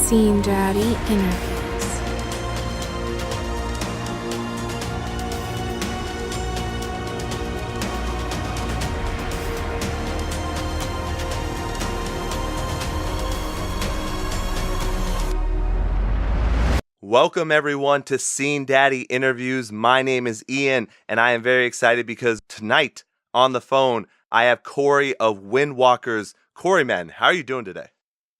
Scene Daddy Interviews. Welcome everyone to Scene Daddy Interviews. My name is Ian and I am very excited because tonight on the phone I have Corey of Windwalkers. Corey, man, how are you doing today?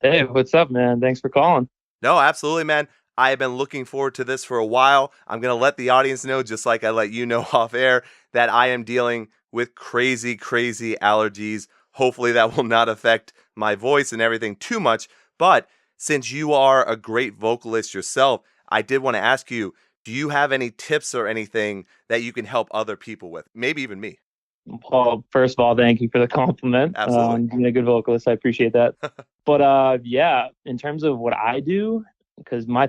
Hey, what's up, man? Thanks for calling. No, absolutely, man. I have been looking forward to this for a while. I'm going to let the audience know, just like I let you know off air, that I am dealing with crazy allergies. Hopefully that will not affect my voice and everything too much. But since you are a great vocalist yourself, I did want to ask you, do you have any tips or anything that you can help other people with? Maybe even me. Paul, first of all, thank you for the compliment. Absolutely. Being a good vocalist, I appreciate that. But yeah, in terms of what I do, because my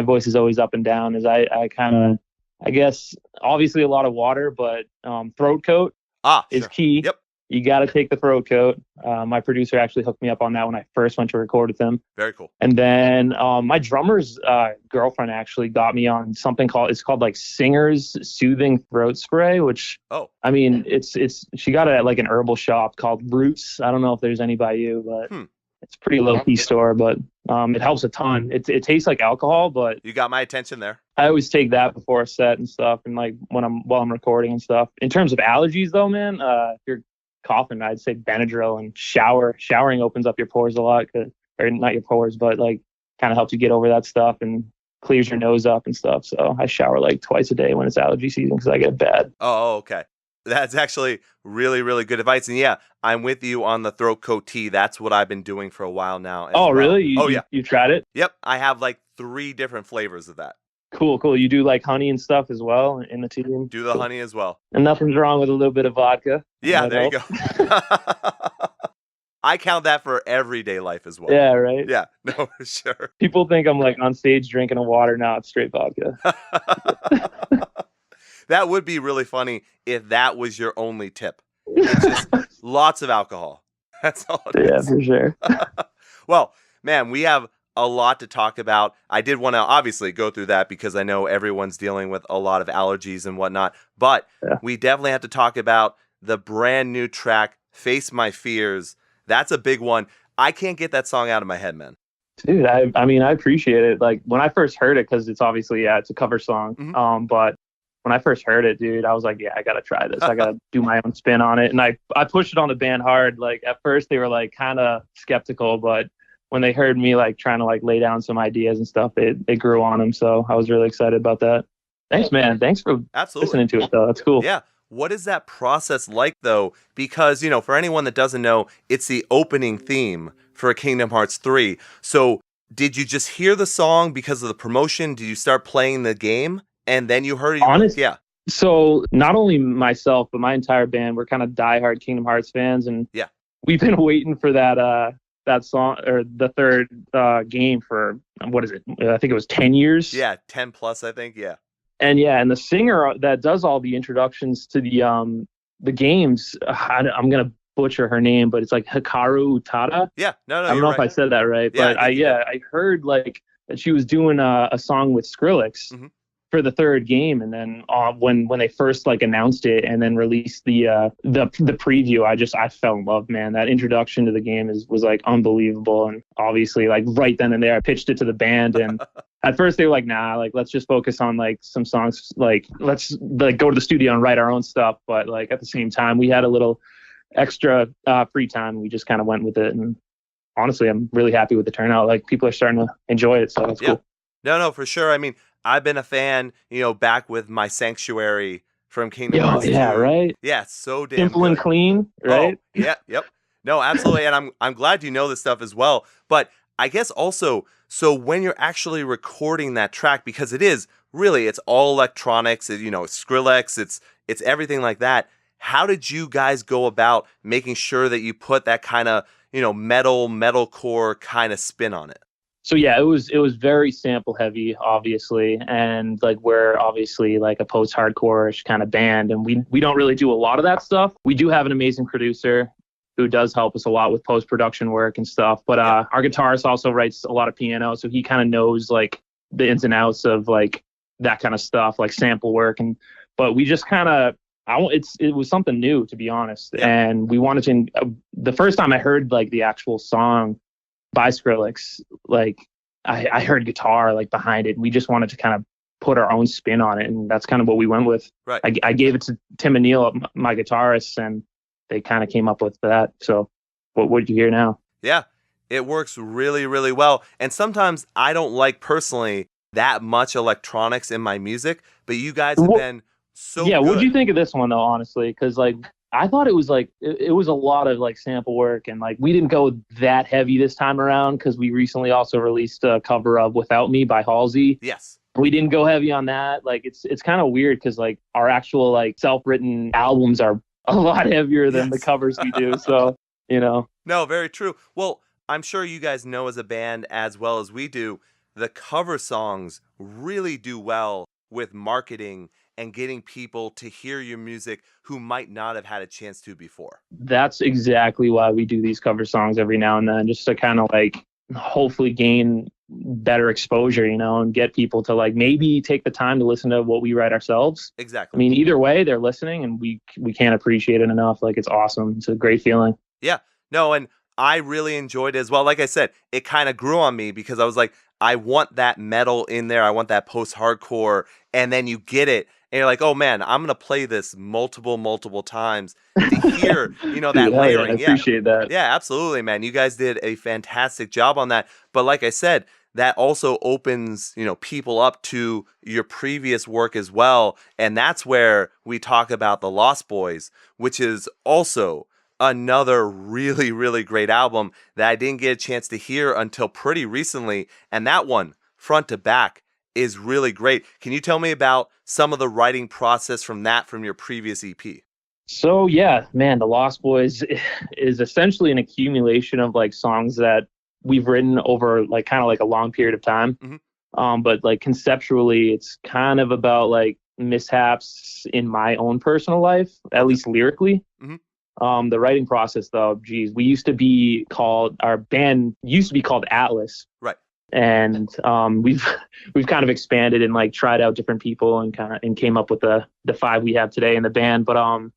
voice is always up and down, is I kind of, I guess, obviously a lot of water, but throat coat is key. Yep. You got to take the throat coat. My producer actually hooked me up on that when I first went to record with him. Very cool. And then my drummer's girlfriend actually got me on something called like Singer's Soothing Throat Spray, which I mean it's she got it at like an herbal shop called Roots. I don't know if there's any by you, but it's a pretty low key store, but it helps a ton. It tastes like alcohol, but you got my attention there. I always take that before a set and stuff, and like while I'm recording and stuff. In terms of allergies, though, man, if you're coughing, I'd say Benadryl and showering opens up your pores a lot, or not your pores, but like kind of helps you get over that stuff and clears your nose up and stuff. So I shower like twice a day when it's allergy season because I get bad. Oh, okay. That's actually really good advice. And yeah, I'm with you on the throat coat tea. That's what I've been doing for a while now. Oh, well. Really? Yeah. You tried it? Yep. I have like 3 different flavors of that. Cool. You do like honey and stuff as well in the tea? Do the honey as well. And nothing's wrong with a little bit of vodka. Yeah, there you go. I count that for everyday life as well. Yeah, right? Yeah, no, for sure. People think I'm like on stage drinking a water. Now it's straight vodka. That would be really funny if that was your only tip. It's just lots of alcohol. That's all it is. Yeah, for sure. Well, man, we have a lot to talk about. I did want to obviously go through that because I know everyone's dealing with a lot of allergies and whatnot, but we definitely have to talk about the brand new track, Face My Fears. That's a big one. I can't get that song out of my head, man. Dude, I mean, I appreciate it. Like when I first heard it, because it's obviously, it's a cover song. But when I first heard it, dude, I was like, yeah, I got to try this. I got to do my own spin on it. And I pushed it on the band hard. Like at first they were like kind of skeptical, but when they heard me like trying to like lay down some ideas and stuff, it grew on them. So I was really excited about that. Thanks, man. Thanks for listening to it, though. That's cool. Yeah. What is that process like, though? Because, for anyone that doesn't know, it's the opening theme for Kingdom Hearts 3. So did you just hear the song because of the promotion? Did you start playing the game and then you heard it? Honestly, yeah. So not only myself, but my entire band, we're kind of diehard Kingdom Hearts fans. And we've been waiting for that song or the third game for, what is it? I think it was 10 years. Yeah, 10 plus, I think. Yeah. And the singer that does all the introductions to the games, I'm going to butcher her name, but it's like Hikaru Utada. Yeah, no, I don't know if I said that right, but I heard like that she was doing a song with Skrillex for the third game, and then when they first like announced it and then released the preview, I fell in love, man. That introduction to the game was like unbelievable, and obviously like right then and there I pitched it to the band, and at first they were like, nah, like let's just focus on like some songs, like let's like go to the studio and write our own stuff, but like at the same time we had a little extra free time. We just kind of went with it, and honestly I'm really happy with the turnout. Like people are starting to enjoy it, so that's cool. No, for sure. I mean, I've been a fan, back with My Sanctuary from Kingdom Hearts. Yeah, right? Yeah, so damn simple good. And clean, right? Oh, yeah, yep. No, absolutely. And I'm glad you know this stuff as well. But I guess also, so when you're actually recording that track, because it's all electronics, it's Skrillex, it's everything like that. How did you guys go about making sure that you put that kind of, metalcore kind of spin on it? So yeah, it was very sample heavy, obviously, and like we're obviously like a post-hardcore-ish kind of band, and we don't really do a lot of that stuff. We do have an amazing producer. who does help us a lot with post-production work and stuff. But our guitarist also writes a lot of piano, so he kind of knows like the ins and outs of like that kind of stuff, like sample work. But we just kind of, it was something new, to be honest. Yeah. And we wanted to, the first time I heard like the actual song by Skrillex, like I heard guitar like behind it. We just wanted to kind of put our own spin on it, and that's kind of what we went with. Right. I gave it to Tim and Neil, my guitarists, and they kind of came up with that. So what did you hear now? Yeah, it works really, really well. And sometimes I don't like personally that much electronics in my music, but you guys have been so good. What do you think of this one though, honestly? Because like I thought it was like it was a lot of like sample work, and like we didn't go that heavy this time around because we recently also released a cover of Without Me by Halsey. Yes. We didn't go heavy on that. Like it's kind of weird because like our actual like self-written albums are a lot heavier than the covers we do. So, you know. No, very true. Well, I'm sure you guys know as a band as well as we do, the cover songs really do well with marketing and getting people to hear your music who might not have had a chance to before. That's exactly why we do these cover songs every now and then, just to kind of like hopefully gain better exposure, you know, and get people to like maybe take the time to listen to what we write ourselves. Exactly. I mean, either way, they're listening, and we can't appreciate it enough. Like, it's awesome. It's a great feeling. Yeah. No, and I really enjoyed it as well. Like I said, it kind of grew on me because I was like, I want that metal in there. I want that post-hardcore. And then you get it, and you're like, oh man, I'm going to play this multiple times to hear, you know, that layering. I appreciate that. Yeah, absolutely, man. You guys did a fantastic job on that. But like I said, that also opens, you know, people up to your previous work as well. And that's where we talk about The Lost Boys, which is also another really, really great album that I didn't get a chance to hear until pretty recently. And that one, front to back, is really great. Can you tell me about some of the writing process from your previous EP? So yeah, man, The Lost Boys is essentially an accumulation of like songs that we've written over like kind of like a long period of time. Mm-hmm. But like conceptually, it's kind of about like mishaps in my own personal life, at least lyrically. Mm-hmm. The writing process though, geez, our band used to be called Atlas. Right. And we've kind of expanded and like tried out different people and came up with the five we have today in the band. But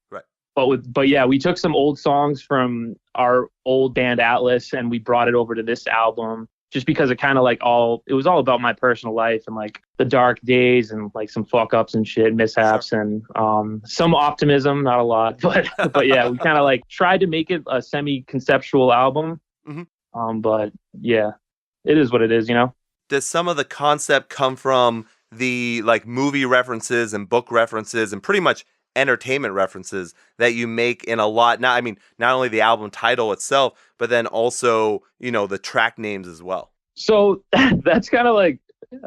right. But yeah, we took some old songs from our old band Atlas and we brought it over to this album just because it kind of like it was all about my personal life and like the dark days and like some fuck ups and shit, mishaps, sure. And some optimism, not a lot, but yeah, we kind of like tried to make it a semi-conceptual album. Mm-hmm. But yeah, it is what it is, you know? Does some of the concept come from the like movie references and book references and pretty much entertainment references that you make in a lot? Not only the album title itself, but then also, you know, the track names as well. So that's kind of like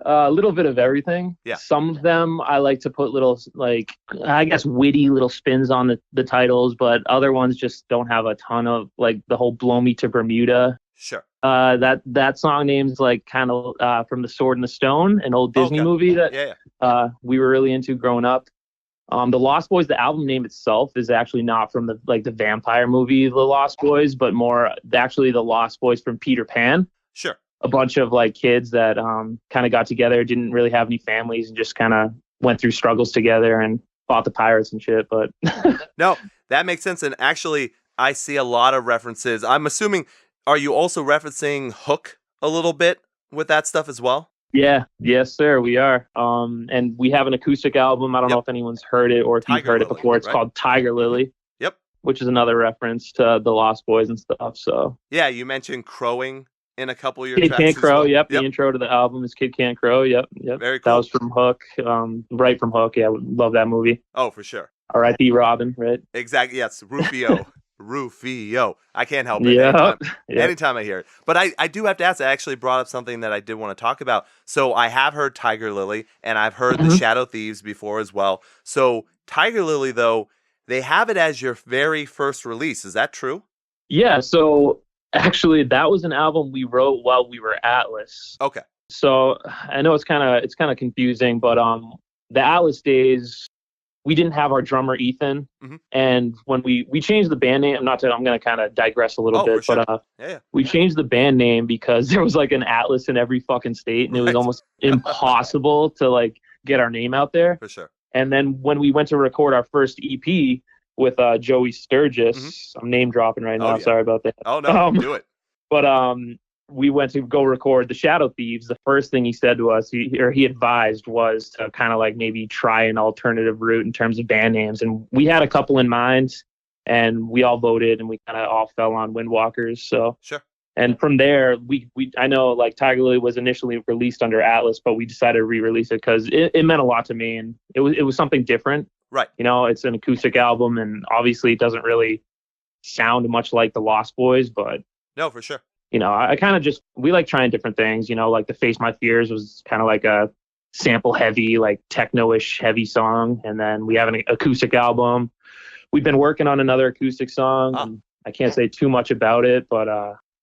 a little bit of everything. Yeah. Some of them I like to put little, like, I guess witty little spins on the titles, but other ones just don't have a ton of, like the whole Blow Me to Bermuda. Sure. That song name's like kind of from The Sword and the Stone, an old Disney movie that we were really into growing up. The Lost Boys, the album name itself is actually not from the vampire movie The Lost Boys, but more actually the Lost Boys from Peter Pan. Sure. A bunch of like kids that kind of got together, didn't really have any families, and just kind of went through struggles together and fought the pirates and shit. But no, that makes sense. And actually, I see a lot of references. I'm assuming, are you also referencing Hook a little bit with that stuff as well? Yeah, yes, sir, we are. And we have an acoustic album. I don't know if anyone's heard it or if you've heard it before. It's called Tiger Lily. Yep. Which is another reference to the Lost Boys and stuff. So yeah, you mentioned crowing in a couple of your Kid tracks. Can't Crow. Well. Yep. The intro to the album is Kid Can't Crow. Yep. Very cool. That was from Hook. Right from Hook. Yeah, love that movie. Oh, for sure. R.I.P. Robin. Right. Exactly. Yes, Rufio. Rufio. I can't help it. Anytime I hear it. But I do have to ask, I actually brought up something that I did want to talk about. So I have heard Tiger Lily, and I've heard the Shadow Thieves before as well. So Tiger Lily, though, they have it as your very first release. Is that true? Yeah. So actually, that was an album we wrote while we were Atlas. Okay. So I know it's kind of confusing, but the Atlas days, we didn't have our drummer Ethan, and when we changed the band name, I'm going to kind of digress a little bit, sure. but we changed the band name because there was like an Atlas in every fucking state, and it was almost impossible to like get our name out there. For sure. And then when we went to record our first EP with Joey Sturgis, I'm name dropping right now. Sorry about that. Oh no, do it. But we went to go record the Shadow Thieves. The first thing he said to us, he advised, was to kind of like maybe try an alternative route in terms of band names. And we had a couple in mind, and we all voted, and we kind of all fell on Windwalkers. So sure. And from there, I know like Tiger Lily was initially released under Atlas, but we decided to re-release it because it meant a lot to me, and it was something different. Right. You know, it's an acoustic album, and obviously it doesn't really sound much like the Lost Boys, but no, for sure. You know, I kind of we like trying different things, you know, like the Face My Fears was kind of like a sample heavy, like techno-ish heavy song. And then we have an acoustic album. We've been working on another acoustic song. And I can't say too much about it, but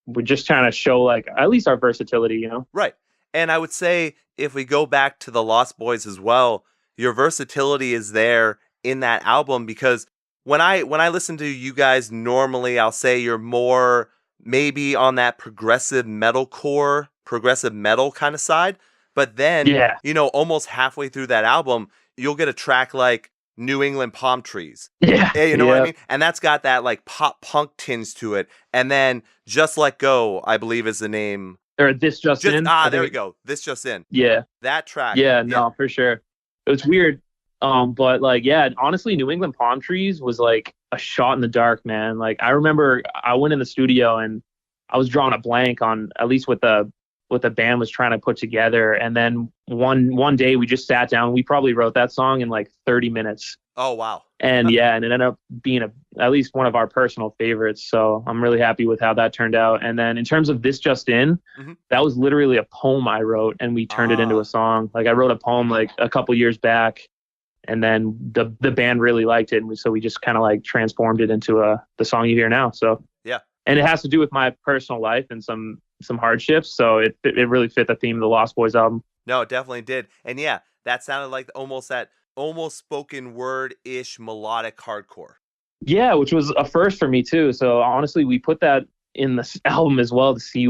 we're just trying to show like at least our versatility, you know? Right. And I would say if we go back to the Lost Boys as well, your versatility is there in that album, because when I listen to you guys normally, I'll say you're more maybe on that progressive metal kind of side. But then, you know, almost halfway through that album, you'll get a track like New England Palm Trees. Yeah. You know what I mean? And that's got that like pop punk tinge to it. And then Just Let Go, I believe is the name. Or This Just In. There we go. This Just In. Yeah. That track. Yeah, no, for sure. It was weird. But like, yeah, honestly, New England Palm Trees was like a shot in the dark, man. Like I remember I went in the studio and I was drawing a blank on at least what the band was trying to put together. And then one day we just sat down. We probably wrote that song in like 30 minutes. Oh, wow. And yeah, and it ended up being at least one of our personal favorites. So I'm really happy with how that turned out. And then in terms of This Just In, that was literally a poem I wrote, and we turned it into a song. Like I wrote a poem like a couple years back, and then the band really liked it. And so we just kind of like transformed it into the song you hear now. So yeah. And it has to do with my personal life and some hardships. So it really fit the theme of the Lost Boys album. No, it definitely did. And yeah, that sounded like almost spoken word-ish melodic hardcore. Yeah, which was a first for me too. So honestly, we put that in this album as well to see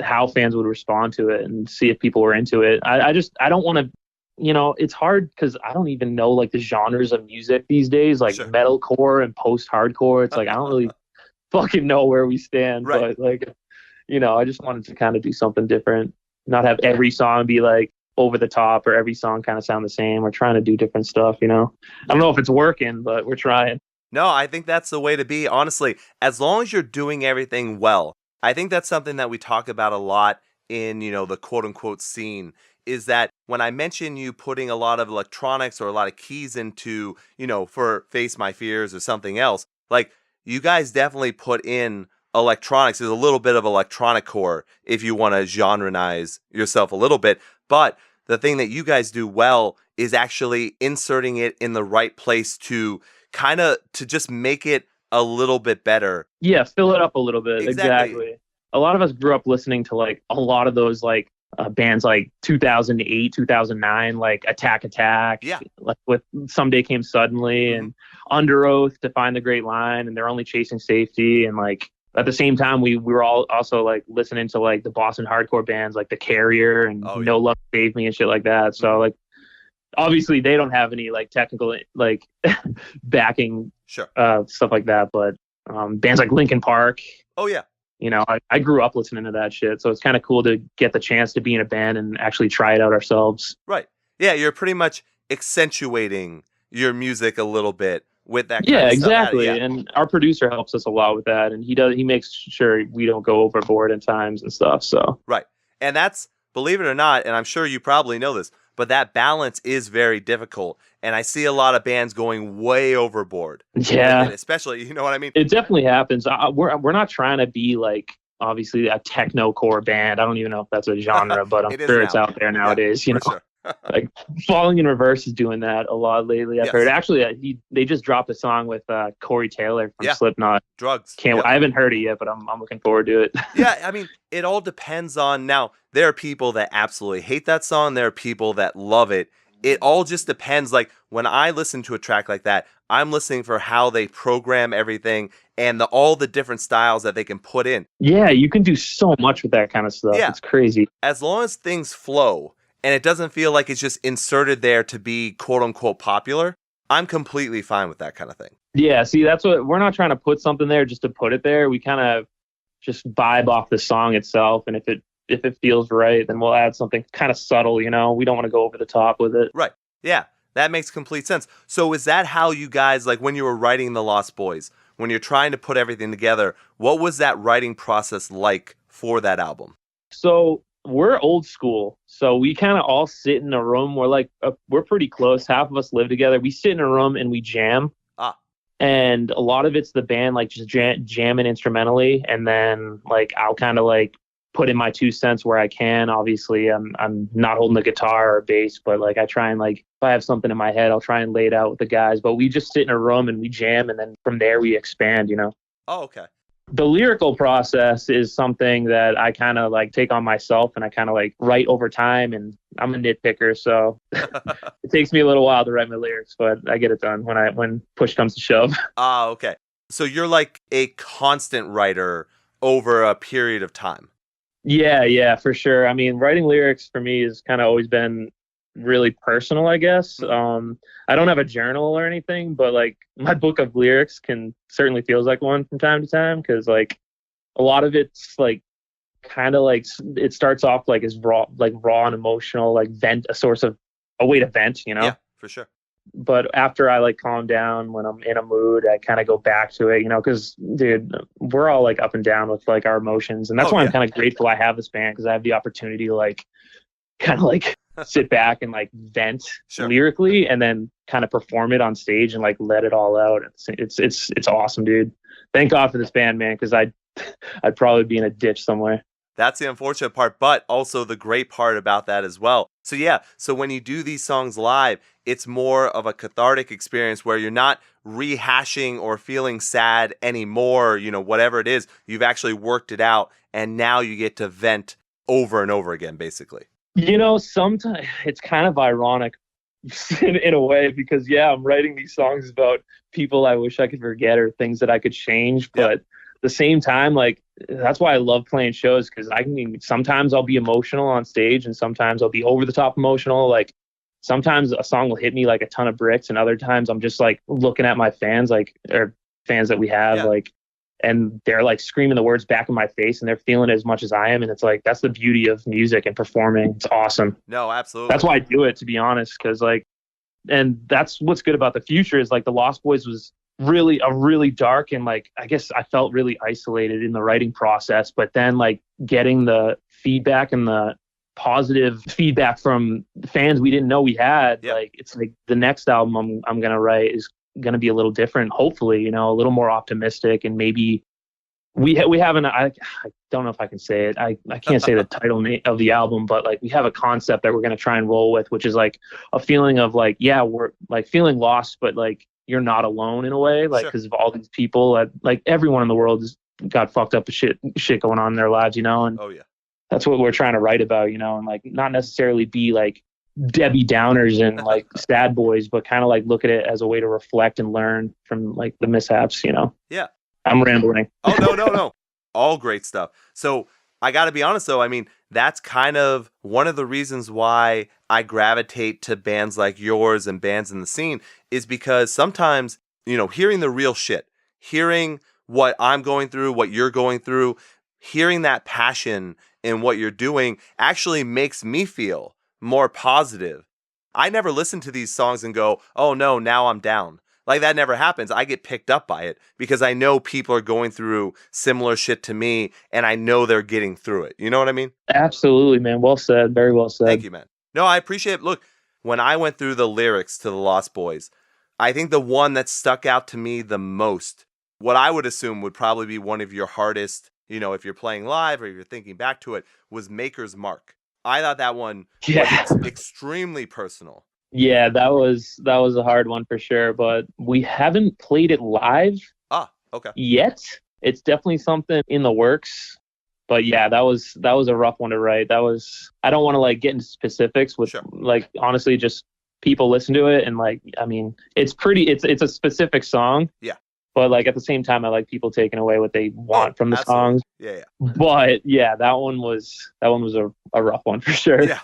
how fans would respond to it and see if people were into it. I don't want to, you know, it's hard because I don't even know like the genres of music these days, like metalcore and post-hardcore. It's like, I don't really fucking know where we stand, but like, you know, I just wanted to kind of do something different, not have every song be like over the top or every song kind of sound the same. We're trying to do different stuff, you know. I don't know if it's working, but we're trying. No, I think that's the way to be, honestly. As long as you're doing everything well. I think that's something that we talk about a lot in, you know, the quote-unquote scene, is that when I mention you putting a lot of electronics or a lot of keys into, you know, for Face My Fears or something else, like, you guys definitely put in electronics. There's a little bit of electronic core if you want to genre-nize yourself a little bit. But the thing that you guys do well is actually inserting it in the right place to just make it a little bit better. Yeah, fill it up a little bit. Exactly. A lot of us grew up listening to like a lot of those like bands like 2008, 2009, like Attack, like with Someday Came Suddenly and Under Oath, Define the Great Line, and They're Only Chasing Safety. And like at the same time, we were all also like listening to like the Boston hardcore bands like The Carrier and No Love Save Me and shit like that. So like obviously they don't have any like technical like backing stuff like that, but bands like Linkin Park. Oh yeah. You know, I grew up listening to that shit, so it's kind of cool to get the chance to be in a band and actually try it out ourselves. Right. Yeah, you're pretty much accentuating your music a little bit with that kind yeah, of exactly. stuff. Yeah. And our producer helps us a lot with that, and he makes sure we don't go overboard at times and stuff. So right. And that's, believe it or not, and I'm sure you probably know this, but that balance is very difficult. And I see a lot of bands going way overboard. Yeah. Especially, you know what I mean? It definitely happens. We're not trying to be like, obviously, a techno core band. I don't even know if that's a genre, but I'm sure it's out there nowadays. You know, sure. Like Falling in Reverse is doing that a lot lately. I've heard. Actually, they just dropped a song with Corey Taylor from Slipknot. Drugs. I haven't heard it yet, but I'm looking forward to it. Yeah, I mean, it all depends on. Now, there are people that absolutely hate that song. There are people that love it. it all just depends. Like when I listen to a track like that, I'm listening for how they program everything and all the different styles that they can put in. Yeah, you can do so much with that kind of stuff. Yeah. It's crazy. As long as things flow and it doesn't feel like it's just inserted there to be quote unquote popular, I'm completely fine with that kind of thing. Yeah, see, that's what we're not trying to put something there just to put it there. We kind of just vibe off the song itself, and if it feels right, then we'll add something kind of subtle, you know. We don't want to go over the top with it. Right. Yeah, that makes complete sense. So is that how you guys, like when you were writing The Lost Boys, when you're trying to put everything together, what was that writing process like for that album? So we're old school. So we kind of all sit in a room. We're pretty close. Half of us live together. We sit in a room and we jam. And a lot of it's the band like just jamming instrumentally, and then like I'll kind of like put in my 2 cents where I can. Obviously, I'm not holding the guitar or bass, but like I try and like if I have something in my head, I'll try and lay it out with the guys. But we just sit in a room and we jam, and then from there we expand, you know. Oh, okay. The lyrical process is something that I kind of like take on myself, and I kind of like write over time, and I'm a nitpicker, so it takes me a little while to write my lyrics, but I get it done when push comes to shove. Ah, okay. So you're like a constant writer over a period of time. Yeah, for sure. I mean, writing lyrics for me has kind of always been really personal, I guess. I don't have a journal or anything, but like my book of lyrics certainly feels like one from time to time, because like a lot of it's like kind of like it starts off like as raw and emotional, like a way to vent, you know. Yeah, for sure. But after I like calm down, when I'm in a mood, I kind of go back to it, you know, because dude, we're all like up and down with like our emotions, and that's why I'm kind of grateful I have this band, because I have the opportunity to like kind of like sit back and like vent lyrically, and then kind of perform it on stage and like let it all out. It's awesome, dude. Thank God for this band, man, because I'd probably be in a ditch somewhere. That's the unfortunate part, but also the great part about that as well. So yeah, so when you do these songs live, it's more of a cathartic experience where you're not rehashing or feeling sad anymore, you know, whatever it is, you've actually worked it out, and now you get to vent over and over again, basically. You know, sometimes it's kind of ironic in a way, because I'm writing these songs about people I wish I could forget or things that I could change, but at the same time, like, that's why I love playing shows, because sometimes I'll be emotional on stage, and sometimes I'll be over the top emotional. Like sometimes a song will hit me like a ton of bricks, and other times I'm just like looking at my fans, like, or fans that we have, like, and they're like screaming the words back in my face, and they're feeling it as much as I am. And it's like, that's the beauty of music and performing. It's awesome. No, absolutely. That's why I do it, to be honest. Cause like, and that's what's good about the future is like the Lost Boys was really dark, and like I guess I felt really isolated in the writing process, but then like getting the feedback and the positive feedback from fans we didn't know we had, like it's like the next album I'm gonna write is gonna be a little different, hopefully, you know, a little more optimistic, and maybe we haven't, I don't know if I can say it, I can't say the title name of the album, but like we have a concept that we're gonna try and roll with, which is like a feeling of like, we're like feeling lost, but like you're not alone in a way, like, because of all these people, like everyone in the world has got fucked up with shit going on in their lives, you know, and that's what we're trying to write about, you know, and like not necessarily be like Debbie Downers and like sad boys, but kind of like look at it as a way to reflect and learn from like the mishaps, you know. Yeah. I'm rambling. Oh, no. All great stuff. So I got to be honest, though. I mean, that's kind of one of the reasons why I gravitate to bands like yours and bands in the scene, is because sometimes, you know, hearing the real shit, hearing what I'm going through, what you're going through, hearing that passion in what you're doing actually makes me feel more positive. I never listen to these songs and go, oh no, now I'm down. Like that never happens. I get picked up by it because I know people are going through similar shit to me, and I know they're getting through it. You know what I mean? Absolutely, man. Well said. Very well said. Thank you, man. No, I appreciate it. Look, when I went through the lyrics to The Lost Boys, I think the one that stuck out to me the most, what I would assume would probably be one of your hardest, you know, if you're playing live or you're thinking back to it, was Maker's Mark. I thought that one was extremely personal. Yeah, that was a hard one for sure, but we haven't played it live yet. It's definitely something in the works. But yeah, that was a rough one to write. I don't want to like get into specifics with like honestly just people listen to it, and like, I mean, it's a specific song. Yeah. But like at the same time, I like people taking away what they want from the songs. Yeah. But yeah, that one was a rough one for sure. Yeah,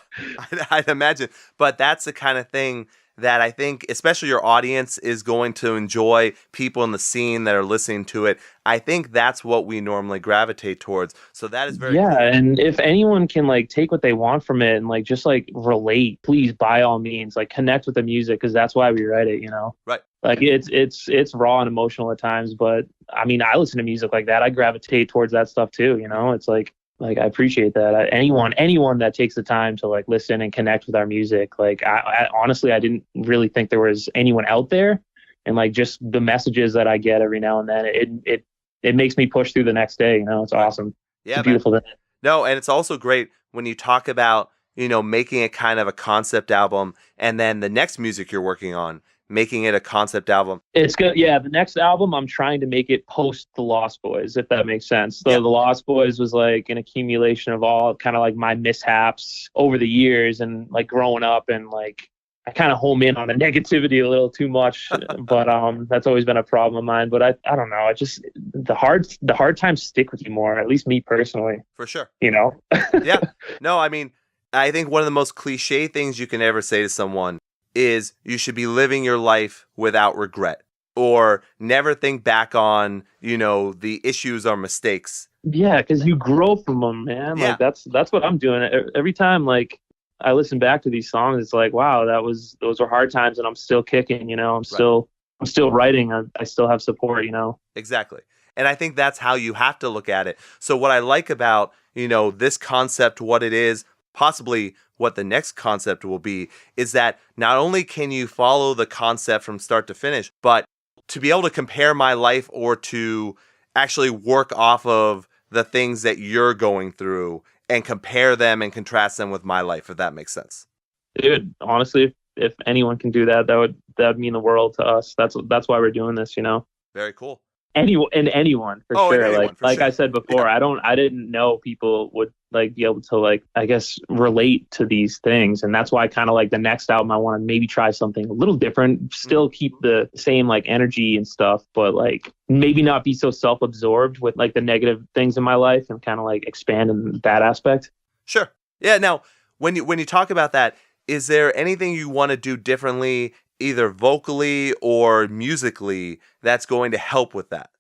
I'd imagine. But that's the kind of thing that I think, especially your audience, is going to enjoy. People in the scene that are listening to it, I think that's what we normally gravitate towards. So that is very cool. And if anyone can like take what they want from it and like just like relate, please, by all means, like connect with the music, because that's why we write it, you know. Right. Like it's raw and emotional at times, but I mean, I listen to music like that. I gravitate towards that stuff too, you know. It's like I appreciate that. Anyone that takes the time to like listen and connect with our music, like I honestly, I didn't really think there was anyone out there, and like just the messages that I get every now and then, it makes me push through the next day. You know, it's awesome. Yeah, it's a beautiful thing. No, and it's also great when you talk about, you know, making it kind of a concept album, and then the next music you're working on, making it a concept album. It's good. Yeah, the next album, I'm trying to make it post The Lost Boys, if that makes sense. So The Lost Boys was like an accumulation of all kind of like my mishaps over the years and like growing up, and like I kind of home in on the negativity a little too much, but that's always been a problem of mine. But I don't know. I just the hard times stick with you more, at least me personally. For sure. You know? Yeah. No, I mean, I think one of the most cliche things you can ever say to someone is you should be living your life without regret, or never think back on, you know, the issues or mistakes. Yeah, because you grow from them, man. Yeah. Like that's what I'm doing. Every time like I listen back to these songs, it's like, wow, those were hard times, and I'm still kicking, you know. I'm still writing. I still have support, you know. Exactly. And I think that's how you have to look at it. So what I like about, you know, this concept, what it is, possibly what the next concept will be, is that not only can you follow the concept from start to finish, but to be able to compare my life, or to actually work off of the things that you're going through and compare them and contrast them with my life, if that makes sense. Dude, honestly, if anyone can do that, that would mean the world to us. That's why we're doing this, you know. Very cool. Anyone for sure. Anyone, like sure. I said before, Yeah. I didn't know people would like be able to like, I guess, relate to these things, and that's why kind of like the next album I want to maybe try something a little different, still keep the same like energy and stuff, but like maybe not be so self-absorbed with like the negative things in my life, and kind of like expand in that aspect. Sure. Yeah. Now, when you talk about that, is there anything you want to do differently, either vocally or musically, that's going to help with that?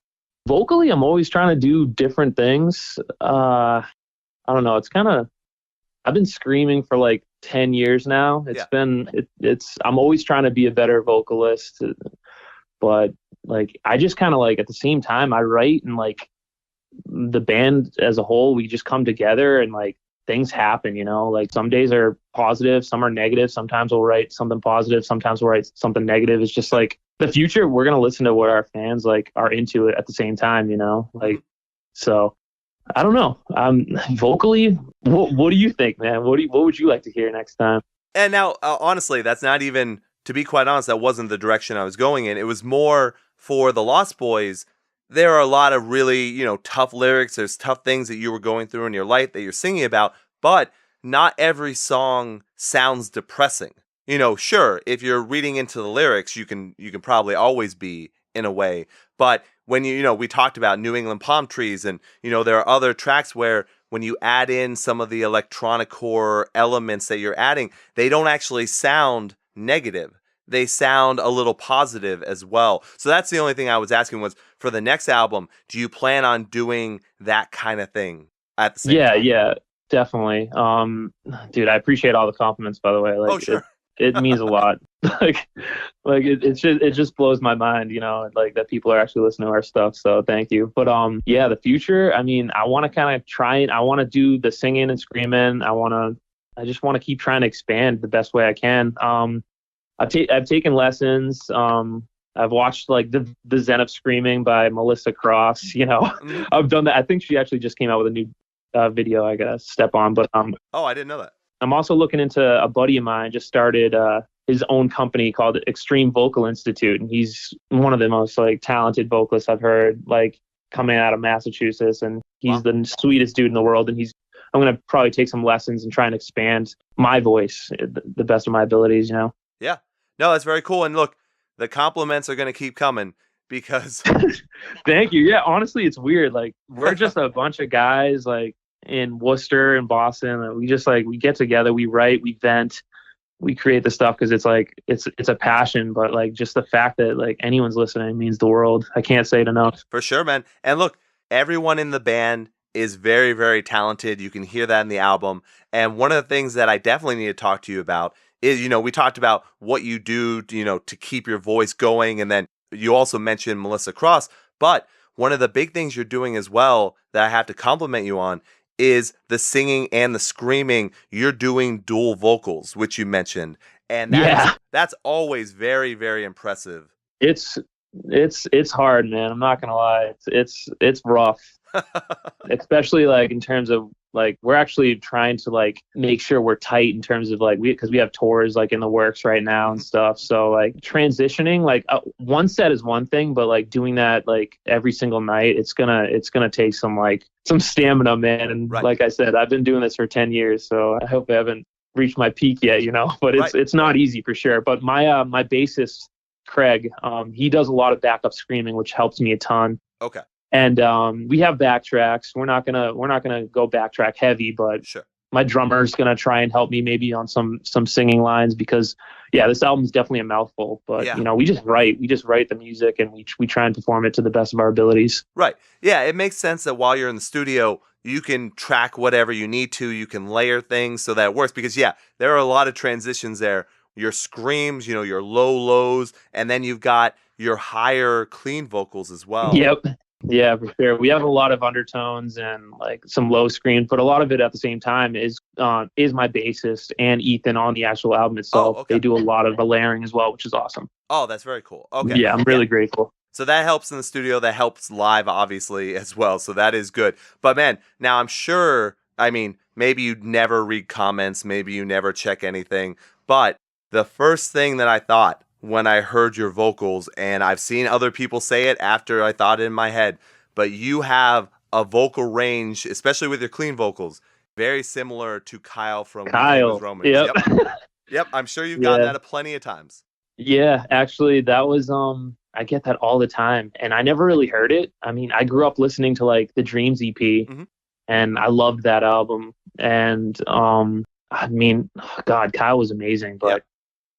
Vocally, I'm always trying to do different things. I don't know. It's kind of, I've been screaming for like 10 years now. I'm always trying to be a better vocalist, but like, I just kind of like, at the same time I write, and like the band as a whole, we just come together, and like things happen, you know, like some days are positive, some are negative. Sometimes we'll write something positive, sometimes we'll write something negative. It's just like the future, we're going to listen to what our fans like are into it at the same time, you know, like, so I don't know. Vocally, what do you think, man? What would you like to hear next time? And now, honestly, that's not even, to be quite honest, that wasn't the direction I was going in. It was more for the Lost Boys. There are a lot of really, you know, tough lyrics. There's tough things that you were going through in your life that you're singing about, but not every song sounds depressing. You know, sure, if you're reading into the lyrics, you can probably always be, in a way. But when you know, we talked about New England palm trees, and, you know, there are other tracks where when you add in some of the electronic core elements that you're adding, they don't actually sound negative. They sound a little positive as well. So that's the only thing I was asking was, for the next album, do you plan on doing that kind of thing at the same time? Yeah, definitely. Dude, I appreciate all the compliments, by the way. Like, sure. It means a lot. like it just blows my mind, you know, like that people are actually listening to our stuff. So thank you. But yeah, the future, I mean, I want to kind of try and I want to do the singing and screaming. I just want to keep trying to expand the best way I can. I've taken lessons. I've watched like the Zen of Screaming by Melissa Cross. You know, I've done that. I think she actually just came out with a new video I gotta step on. But oh, I didn't know that. I'm also looking into, a buddy of mine just started his own company called Extreme Vocal Institute, and he's one of the most like talented vocalists I've heard, like coming out of Massachusetts, and he's the sweetest dude in the world. And I'm gonna probably take some lessons and try and expand my voice the best of my abilities, you know. Yeah. No, that's very cool. And look, the compliments are going to keep coming because thank you. Yeah, honestly, it's weird. Like, we're just a bunch of guys like in Worcester and Boston, and we just like, we get together, we write, we vent, we create the stuff because it's like it's a passion. But like, just the fact that like anyone's listening means the world. I can't say it enough. For sure, man. And look, everyone in the band is very, very talented. You can hear that in the album. And one of the things that I definitely need to talk to you about is, we talked about what you do, to keep your voice going. And then you also mentioned Melissa Cross. But one of the big things you're doing as well that I have to compliment you on is the singing and the screaming. You're doing dual vocals, which you mentioned. And that's always very, very impressive. It's hard, man. I'm not gonna lie. It's rough. Especially like in terms of like, we're actually trying to like make sure we're tight in terms of like, because we have tours like in the works right now and stuff. So like transitioning, like one set is one thing, but like doing that like every single night, it's gonna take some stamina, man. And like I said, I've been doing this for 10 years, so I hope I haven't reached my peak yet, but it's not easy for sure. But my my bassist Craig, he does a lot of backup screaming, which helps me a ton. Okay. And we have backtracks. We're not gonna go backtrack heavy, but sure. My drummer's gonna try and help me maybe on some singing lines, because this album's definitely a mouthful. But we just write the music, and we try and perform it to the best of our abilities. Right. Yeah, it makes sense that while you're in the studio, you can track whatever you need to. You can layer things so that it works, because there are a lot of transitions there. Your screams, your low lows, and then you've got your higher clean vocals as well. Yep. Yeah, for sure. We have a lot of undertones and like some low screams, but a lot of it at the same time is my bassist and Ethan on the actual album itself. Oh, okay. They do a lot of the layering as well, which is awesome. Oh, that's very cool. Okay. Yeah, I'm really grateful. So that helps in the studio. That helps live, obviously, as well. So that is good. But man, now I'm sure, maybe you never read comments, maybe you never check anything, but the first thing that I thought when I heard your vocals, and I've seen other people say it after I thought it in my head, but you have a vocal range, especially with your clean vocals, very similar to Kyle from Romans. Yep. Yep. I'm sure you've gotten that plenty of times. Yeah, actually, that was I get that all the time, and I never really heard it. I grew up listening to like the Dreams EP, and I loved that album. And God, Kyle was amazing, but.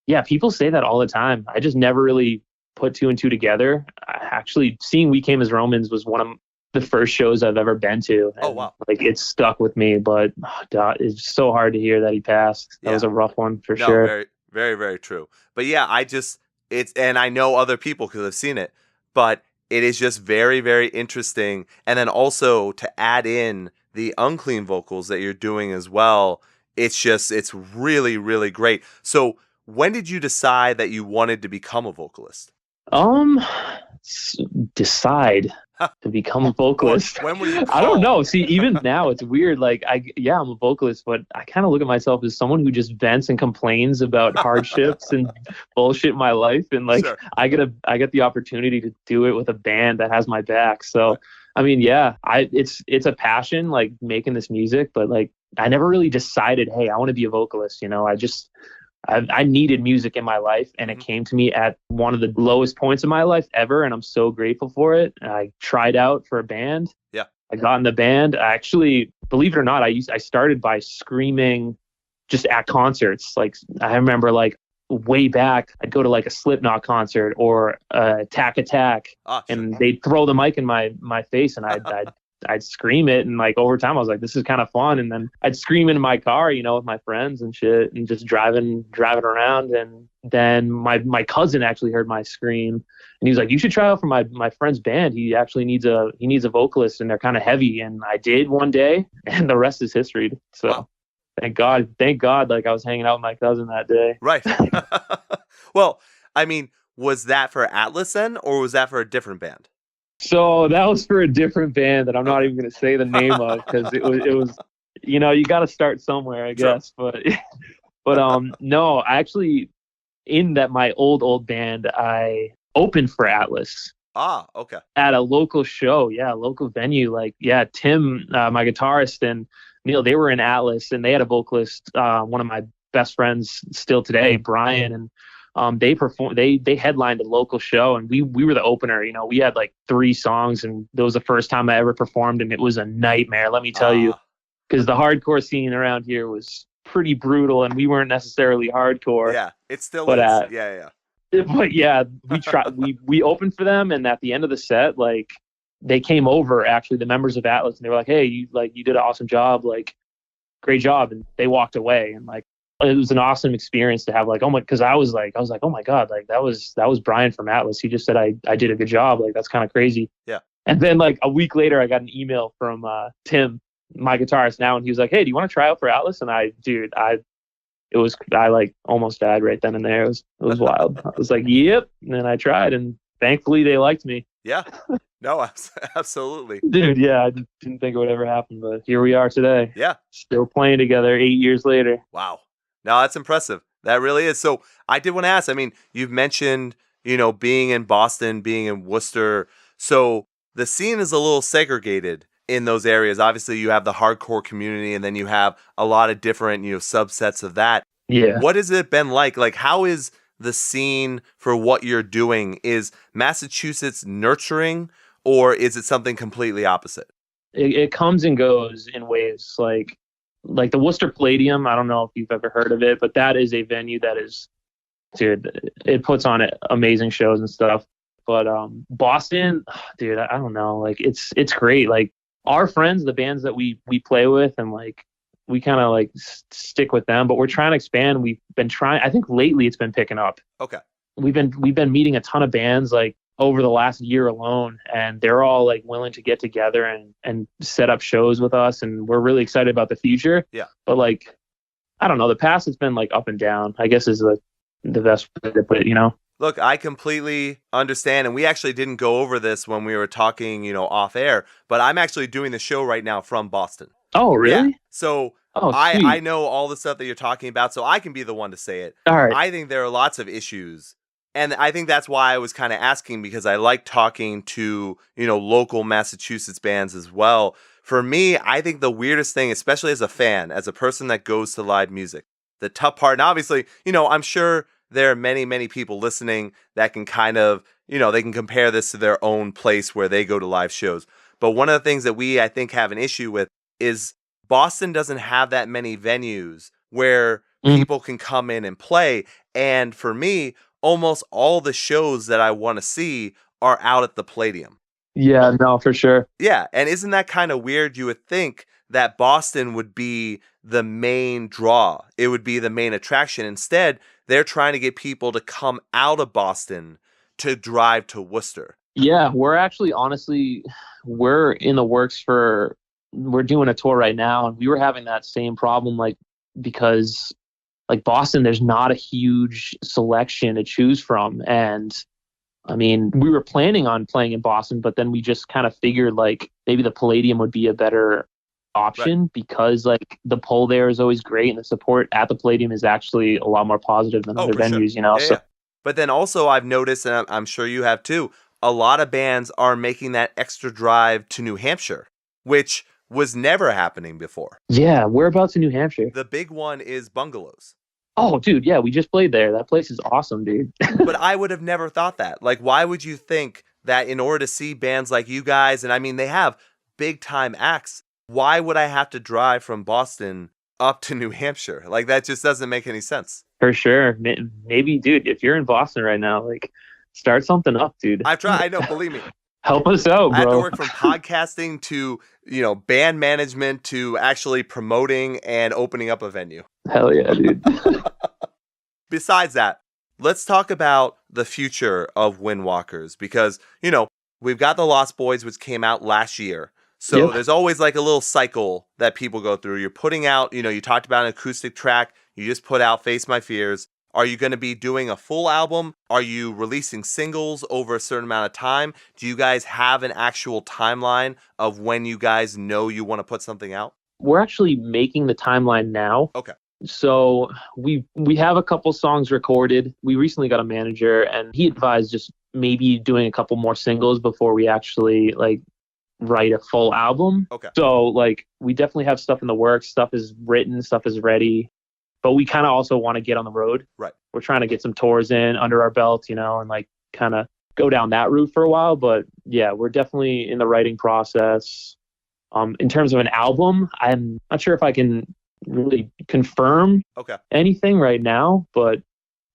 Yeah, people say that all the time. I just never really put two and two together. Actually, seeing We Came as Romans was one of the first shows I've ever been to. And, oh, wow. Like, it stuck with me, but it's so hard to hear that he passed. That was a rough one for sure. Very, very, very true. But yeah, and I know other people because I've seen it, but it is just very, very interesting. And then also to add in the unclean vocals that you're doing as well, it's really, really great. So, when did you decide that you wanted to become a vocalist? Decide to become a vocalist. When were you called? I don't know. See, even now it's weird. Like I'm a vocalist, but I kind of look at myself as someone who just vents and complains about hardships and bullshit in my life. And like, sure. I get the opportunity to do it with a band that has my back. So, it's a passion, like making this music, but like, I never really decided, hey, I want to be a vocalist. I needed music in my life, and it came to me at one of the lowest points of my life ever, and I'm so grateful for it. I tried out for a band. Yeah. I got in the band. I actually, believe it or not, I started by screaming just at concerts. Like, I remember like way back, I'd go to like a Slipknot concert or Attack, and they'd throw the mic in my face, and I'd scream it, and like over time I was like, this is kind of fun. And then I'd scream in my car, with my friends and shit, and just driving around. And then my cousin actually heard my scream, and he was like, you should try out for my friend's band. He actually needs a vocalist, and they're kind of heavy. And I did one day, and the rest is history. So wow. Thank God, like I was hanging out with my cousin that day. Right. Well, was that for Atlas then, or was that for a different band? So that was for a different band that I'm not even going to say the name of, because it was, you got to start somewhere, I guess. Sure. But no, I actually, in that my old band, I opened for Atlas. Ah, okay. At a local show, a local venue. Like, Tim, my guitarist, and Neil, they were in Atlas, and they had a vocalist, one of my best friends still today, Brian, and They headlined a local show, and we were the opener. You know, we had like 3 songs, and that was the first time I ever performed, and it was a nightmare, let me tell you, because the hardcore scene around here was pretty brutal, and we weren't necessarily hardcore. Yeah, it still is. Yeah. But yeah, we opened for them, and at the end of the set, like, they came over, actually, the members of Atlas, and they were like, "Hey, you did an awesome job, like, great job," and they walked away, and like, it was an awesome experience to have, like, because I was like, oh my God, like, that was Brian from Atlas. He just said I did a good job. Like, that's kind of crazy. Yeah. And then like a week later, I got an email from Tim, my guitarist now, and he was like, "Hey, do you want to try out for Atlas?" And I like almost died right then and there. It was wild. I was like, "Yep," and then I tried, and thankfully they liked me. Yeah. No, absolutely. Dude, yeah, I didn't think it would ever happen, but here we are today. Yeah. Still playing together 8 years later. Wow. No, that's impressive. That really is. So I did want to ask, I mean, you've mentioned, being in Boston, being in Worcester. So the scene is a little segregated in those areas. Obviously, you have the hardcore community, and then you have a lot of different, subsets of that. Yeah. What has it been like? Like, how is the scene for what you're doing? Is Massachusetts nurturing, or is it something completely opposite? It comes and goes in waves. Like the Worcester Palladium, I don't know if you've ever heard of it, but that is a venue that is, dude, it puts on amazing shows and stuff. But Boston, dude, I don't know. Like, it's great. Like, our friends, the bands that we play with, and like, we kind of like stick with them, but we're trying to expand. We've been trying, I think lately it's been picking up. Okay. We've been meeting a ton of bands like over the last year alone, and they're all like willing to get together and set up shows with us, and we're really excited about the future. Yeah. But like, I don't know, the past has been like up and down, I guess, is the best way to put it, Look, I completely understand, and we actually didn't go over this when we were talking, off air, but I'm actually doing the show right now from Boston. Oh, really? Yeah. So I know all the stuff that you're talking about, so I can be the one to say it. All right. I think there are lots of issues. And I think that's why I was kind of asking, because I like talking to, local Massachusetts bands as well. For me, I think the weirdest thing, especially as a fan, as a person that goes to live music, the tough part, and obviously, I'm sure there are many, many people listening that can kind of, they can compare this to their own place where they go to live shows. But one of the things that I think, have an issue with is Boston doesn't have that many venues where people can come in and play. And for me, almost all the shows that I want to see are out at the Palladium. Yeah, no, for sure. Yeah. And isn't that kind of weird? You would think that Boston would be the main draw. It would be the main attraction. Instead, they're trying to get people to come out of Boston to drive to Worcester. Yeah, we're actually, honestly, we're in the works we're doing a tour right now, and we were having that same problem, like, because like Boston, there's not a huge selection to choose from. And I mean, we were planning on playing in Boston, but then we just kind of figured like maybe the Palladium would be a better option, right? Because like the pull there is always great, and the support at the Palladium is actually a lot more positive than other venues, sure. So. Yeah. But then also I've noticed, and I'm sure you have too, a lot of bands are making that extra drive to New Hampshire, which was never happening before. Yeah, whereabouts in New Hampshire? The big one is Bungalows. Oh, dude, yeah, we just played there. That place is awesome, dude. But I would have never thought that. Like, why would you think that in order to see bands like you guys, and I mean, they have big time acts, why would I have to drive from Boston up to New Hampshire? Like, that just doesn't make any sense. For sure. Maybe, dude, if you're in Boston right now, like, start something up, dude. I've tried. I know, believe me. Help us out, bro. I have to work from podcasting to, band management to actually promoting and opening up a venue. Hell yeah, dude. Besides that, let's talk about the future of Windwalkers, because, we've got the Lost Boys, which came out last year. So There's always like a little cycle that people go through. You're putting out, you talked about an acoustic track. You just put out Face My Fears. Are you going to be doing a full album? Are you releasing singles over a certain amount of time? Do you guys have an actual timeline of when you guys know you want to put something out? We're actually making the timeline now. Okay. So we have a couple songs recorded. We recently got a manager, and he advised just maybe doing a couple more singles before we actually like write a full album. Okay. So like we definitely have stuff in the works. Stuff is written. Stuff is ready. But we kind of also want to get on the road. Right. we're trying to get some tours in under our belt, you know, and like kind of go down that route for a while. But yeah, we're definitely in the writing process. In terms of an album, I'm not sure if I can really confirm anything right now, but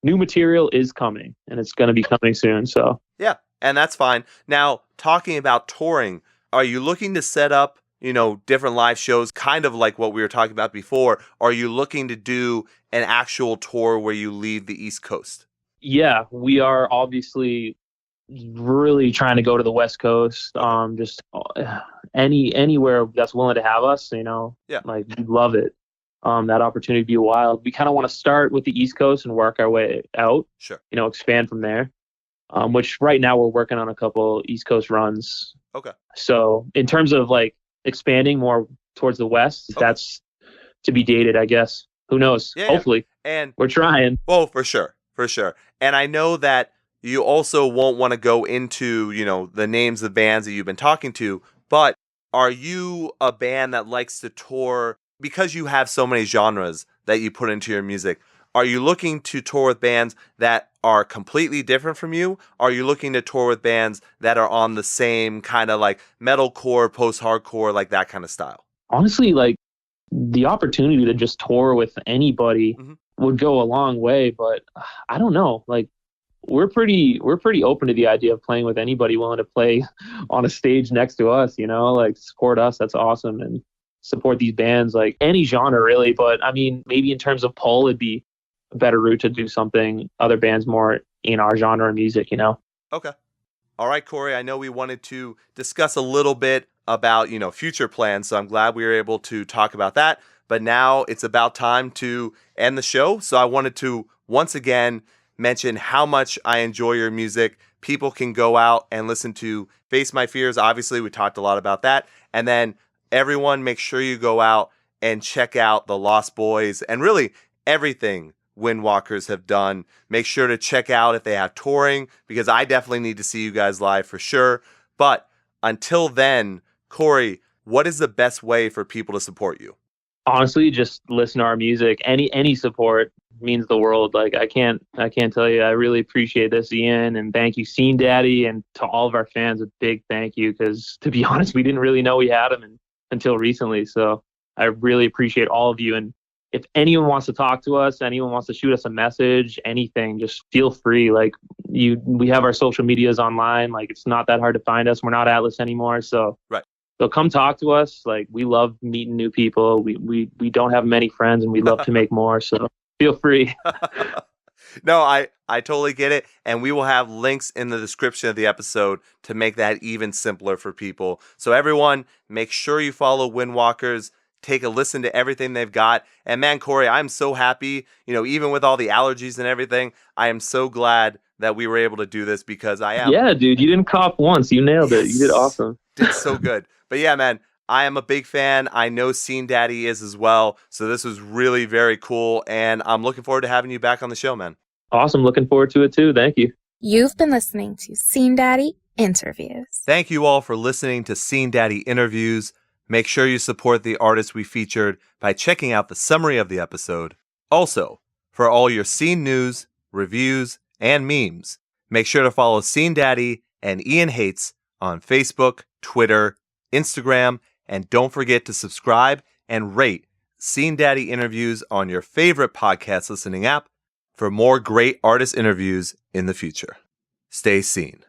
new material is coming, and it's going to be coming soon. So yeah, and that's fine. Now, talking about touring, are you looking to set up, you know, different live shows, kind of like what we were talking about before? Are you looking to do an actual tour where you leave the East Coast? Yeah, we are obviously really trying to go to the West Coast. Just anywhere that's willing to have us, you know. Yeah, like we'd love it. That opportunity would be wild. We kind of want to start with the East Coast and work our way out. Sure. You know, expand from there. Which right now we're working on a couple East Coast runs. Okay. So in terms of like expanding more towards the West, that's to be dated, I guess. Who knows? Yeah, hopefully. And we're trying. Oh, for sure. And I know that you also won't want to go into, you know, the names of bands that you've been talking to, but are you a band that likes to tour because you have so many genres that you put into your music? Are you looking to tour with bands that are completely different from you? Are you looking to tour with bands that are on the same kind of like metalcore, post-hardcore, like that kind of style? Honestly, like the opportunity to just tour with anybody would go a long way, but I don't know. Like we're pretty open to the idea of playing with anybody willing to play on a stage next to us, you know, like support us. That's awesome. And support these bands, like any genre really. But I mean, maybe in terms of pull, it'd be a better route to do something other bands more in our genre of music, you know? Okay. All right, Corey, I know we wanted to discuss a little bit about, you know, future plans, so I'm glad we were able to talk about that. But now it's about time to end the show. So I wanted to once again mention how much I enjoy your music. People can go out and listen to Face My Fears. Obviously, we talked a lot about that. And then everyone, make sure you go out and check out the Lost Boys and really everything Windwalkers have done. Make sure to check out if they have touring, because I definitely need to see you guys live for sure. But until then, Corey, what is the best way for people to support you? Honestly, just listen to our music. Any support means the world. Like I can't tell you. I really appreciate this, Ian, and thank you, Scene Daddy, and to all of our fans, a big thank you. Because to be honest, we didn't really know we had them until recently. So I really appreciate all of you. And if anyone wants to talk to us, anyone wants to shoot us a message, anything, just feel free. Like we have our social medias online. Like it's not that hard to find us. We're not Atlas anymore. So right. So come talk to us. Like we love meeting new people. We don't have many friends and we love to make more. So feel free. No, I totally get it. And we will have links in the description of the episode to make that even simpler for people. So everyone, make sure you follow Windwalkers. Take a listen to everything they've got. And man, Corey, I'm so happy, you know, even with all the allergies and everything, I am so glad that we were able to do this because I am. Yeah, dude, you didn't cough once. You nailed it. You did awesome. Did so good. But yeah, man, I am a big fan. I know Scene Daddy is as well. So this was really very cool. And I'm looking forward to having you back on the show, man. Awesome. Looking forward to it too. Thank you. You've been listening to Scene Daddy Interviews. Thank you all for listening to Scene Daddy Interviews. Make sure you support the artists we featured by checking out the summary of the episode. Also, for all your scene news, reviews, and memes, make sure to follow Scene Daddy and Ian Hates on Facebook, Twitter, Instagram, and don't forget to subscribe and rate Scene Daddy Interviews on your favorite podcast listening app for more great artist interviews in the future. Stay seen.